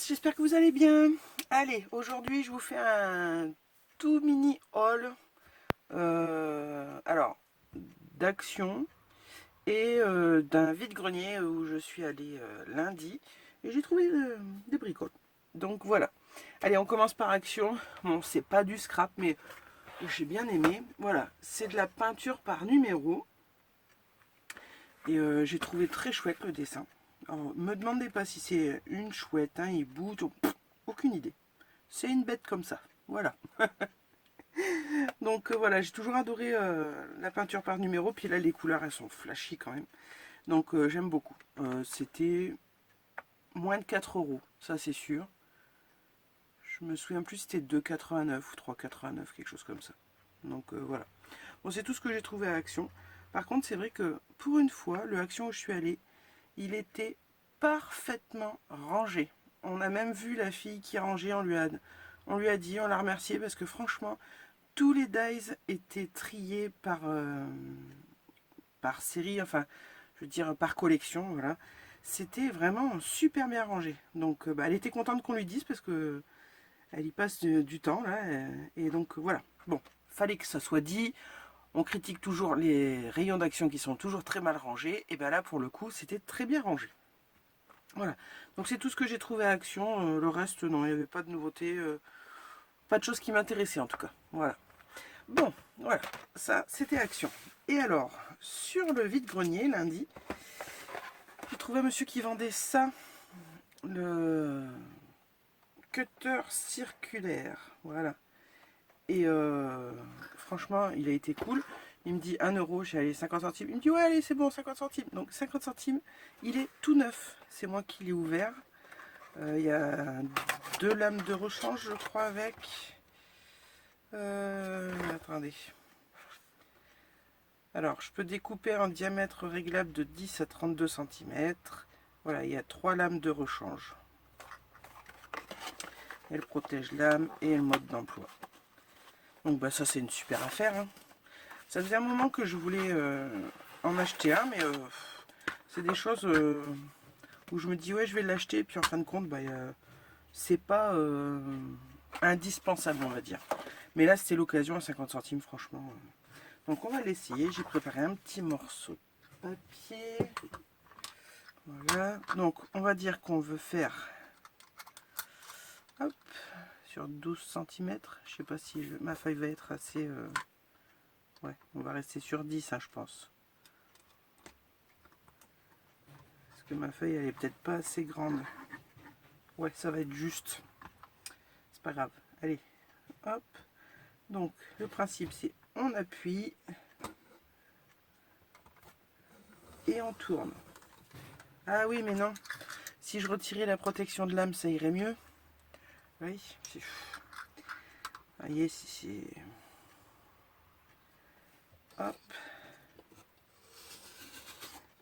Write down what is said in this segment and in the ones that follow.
tous, j'espère que vous allez bien. Allez, aujourd'hui je vous fais un tout mini haul alors d'Action et d'un vide-grenier où je suis allée lundi et j'ai trouvé des bricoles. Donc voilà. Allez, on commence par Action. Bon, c'est pas du scrap, mais j'ai bien aimé. Voilà, c'est de la peinture par numéro et j'ai trouvé très chouette le dessin. Alors, me demandez pas si c'est une chouette, un hibou, aucune idée. C'est une bête comme ça. Voilà. Donc voilà, j'ai toujours adoré la peinture par numéro. Puis là, les couleurs, elles sont flashy quand même. Donc j'aime beaucoup. C'était moins de 4 euros, ça c'est sûr. Je me souviens plus si c'était 2,89 ou 3,89, quelque chose comme ça. Donc voilà. Bon, c'est tout ce que j'ai trouvé à Action. Par contre, c'est vrai que pour une fois, le Action où je suis allée, il était parfaitement rangé. On a même vu la fille qui rangeait, on lui a dit, on l'a remercié parce que franchement, tous les dies étaient triés par série, enfin, je veux dire par collection, voilà. C'était vraiment super bien rangé. Donc, elle était contente qu'on lui dise parce que elle y passe du temps là, et donc voilà. Bon, fallait que ça soit dit. On critique toujours les rayons d'Action qui sont toujours très mal rangés, et bien là pour le coup c'était très bien rangé. Voilà. Donc c'est tout ce que j'ai trouvé à Action. Le reste, non, il n'y avait pas de nouveauté, pas de choses qui m'intéressaient en tout cas. Voilà. Bon, voilà, ça c'était Action. Et alors, sur le vide-grenier, lundi, j'ai trouvé un monsieur qui vendait ça, le cutter circulaire. Voilà. Et franchement, il a été cool. Il me dit 1 euro, j'ai allé 50 centimes. Il me dit ouais, allez, c'est bon, 50 centimes. Donc 50 centimes, il est tout neuf. C'est moi qui l'ai ouvert. Il y a 2 lames de rechange, je crois, avec. Attendez. Alors, je peux découper en diamètre réglable de 10 à 32 cm. Voilà, il y a 3 lames de rechange. Elle protège l'âme et le mode d'emploi. Donc, bah, ça, c'est une super affaire. Hein. Ça faisait un moment que je voulais en acheter un, mais c'est des choses où je me dis, ouais, je vais l'acheter. Et puis, en fin de compte, bah, c'est pas indispensable, on va dire. Mais là, c'était l'occasion à 50 centimes, franchement. Donc, on va l'essayer. J'ai préparé un petit morceau de papier. Voilà, donc on va dire qu'on veut faire hop, sur 12 cm. Je sais pas si ma feuille va être assez... ouais, on va rester sur 10, hein, je pense. Parce que ma feuille, elle est peut-être pas assez grande. Ouais, ça va être juste. C'est pas grave. Allez, hop. Donc, le principe, c'est on appuie et on tourne. Ah oui, mais non. Si je retirais la protection de lame, ça irait mieux. Oui, c'est... Vous voyez, c'est... Hop.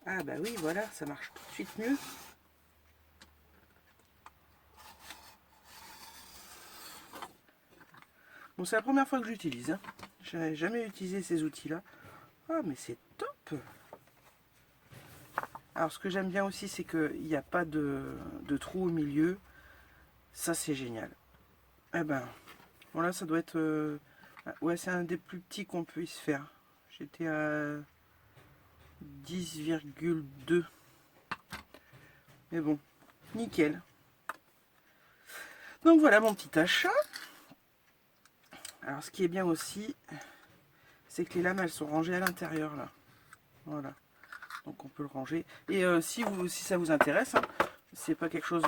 Ah bah oui, voilà, ça marche tout de suite mieux. Bon, c'est la première fois que j'utilise. Hein. Je n'avais jamais utilisé ces outils-là. Ah, mais c'est top. Alors, ce que j'aime bien aussi, c'est qu'il n'y a pas de trou au milieu. Ça, c'est génial. Eh ben, voilà, ça doit être... ouais, c'est un des plus petits qu'on puisse faire. J'étais à 10,2. Mais bon, nickel. Donc voilà mon petit achat. Alors, ce qui est bien aussi, c'est que les lames, elles sont rangées à l'intérieur, là. Voilà. Donc on peut le ranger. Et si ça vous intéresse, hein, c'est pas quelque chose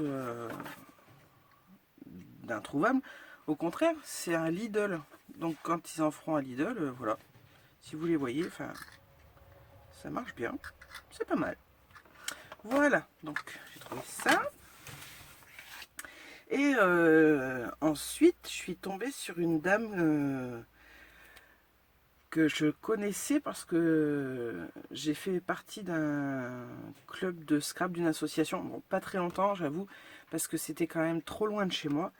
d'introuvable. Au contraire, c'est un Lidl. Donc quand ils en feront un Lidl, voilà. Si vous les voyez, enfin, ça marche bien. C'est pas mal. Voilà. Donc j'ai trouvé ça. Et ensuite, je suis tombée sur une dame que je connaissais parce que j'ai fait partie d'un club de scrap d'une association. Bon, pas très longtemps, j'avoue, parce que c'était quand même trop loin de chez moi.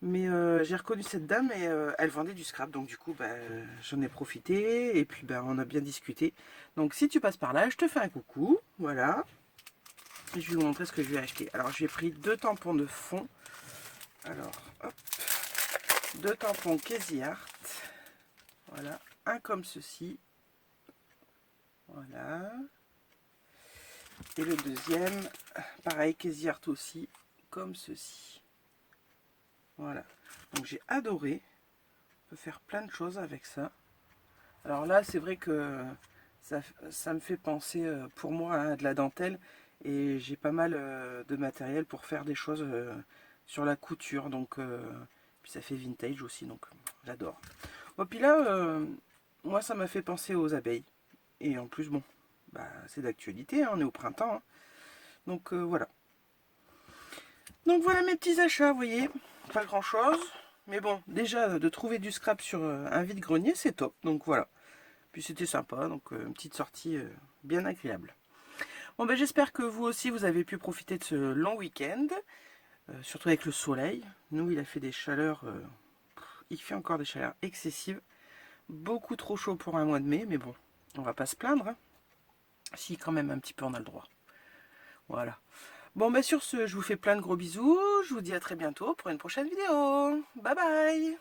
Mais j'ai reconnu cette dame et elle vendait du scrap. Donc du coup, bah, j'en ai profité et puis bah, on a bien discuté. Donc si tu passes par là, je te fais un coucou. Voilà. Et je vais vous montrer ce que je vais acheter. Alors j'ai pris 2 tampons de fond. Alors hop, 2 tampons Casey Art. Voilà, un comme ceci. Voilà. Et le deuxième, pareil, Casey Art aussi, comme ceci. Voilà. Donc j'ai adoré. On peut faire plein de choses avec ça. Alors là, c'est vrai que ça me fait penser pour moi à de la dentelle. Et j'ai pas mal de matériel pour faire des choses sur la couture. Donc, puis ça fait vintage aussi, donc j'adore. Bon, puis là, moi ça m'a fait penser aux abeilles. Et en plus, bon, bah, c'est d'actualité, hein, on est au printemps. Hein. Donc voilà. Donc voilà mes petits achats, vous voyez. Pas grand chose. Mais bon, déjà de trouver du scrap sur un vide-grenier, c'est top. Donc voilà. Puis c'était sympa, donc une petite sortie bien agréable. Bon ben j'espère que vous aussi vous avez pu profiter de ce long week-end, surtout avec le soleil. Nous il a fait des chaleurs, il fait encore des chaleurs excessives, beaucoup trop chaud pour un mois de mai, mais bon, on va pas se plaindre. Hein. Si quand même un petit peu on a le droit. Voilà. Bon ben sur ce, je vous fais plein de gros bisous, je vous dis à très bientôt pour une prochaine vidéo. Bye bye.